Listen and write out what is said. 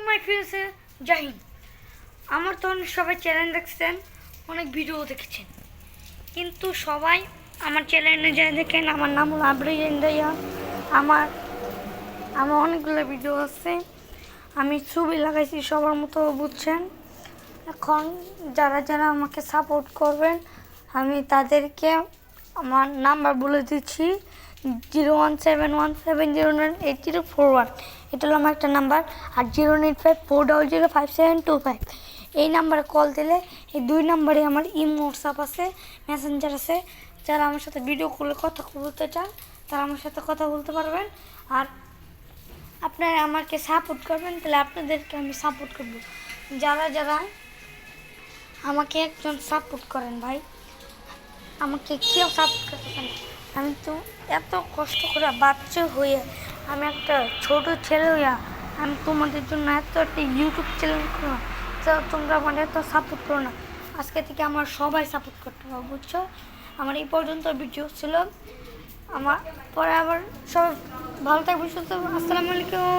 মাই ফিউসে জাহিন। আমার তো সবাই চ্যানেল দেখছেন, অনেক ভিডিও দেখেছেন, কিন্তু সবাই আমার চ্যানেলে যায় দেখেন। আমার নাম হলো আবরার ইন্ডিয়া। আমার আমার অনেকগুলো ভিডিও আছে, আমি ছবি লাগাইছি সবার মতো, বুঝছেন। এখন যারা যারা আমাকে সাপোর্ট করবেন, আমি তাদেরকে আমার নাম্বার বলে দিচ্ছি 01717098041। এটা হলো আমার একটা নাম্বার। আর 08540055725। এই নাম্বারে কল দিলে এই দুই নাম্বারে আমার ইমো, হোয়াটসঅ্যাপ আছে, মেসেঞ্জার আছে। যারা আমার সাথে ভিডিও কলে কথা বলতে চান তারা আমার সাথে কথা বলতে পারবেন। আর আপনারা আমাকে সাপোর্ট করবেন, তাহলে আপনাদেরকে আমি সাপোর্ট করব। যারা যারা আমাকে একজন সাপোর্ট করেন ভাই, আমাকে কেউ সাপোর্ট করতে পারে না। আমি তো এত কষ্ট করে বাচ্চা হয়ে, আমি একটা ছোট ছেলে হইয়া আমি তোমাদের জন্য এত একটা ইউটিউব চ্যানেল করো, তো তোমরা আমার এত সাপোর্ট করো না। আজকে থেকে আমার সবাই সাপোর্ট করতে হবে, বুঝছো। আমার এই পর্যন্ত ভিডিও ছিল, আমার পরে আবার সব ভালো থাকবে, সুস্থ থাকবে। আসসালামু আলাইকুম।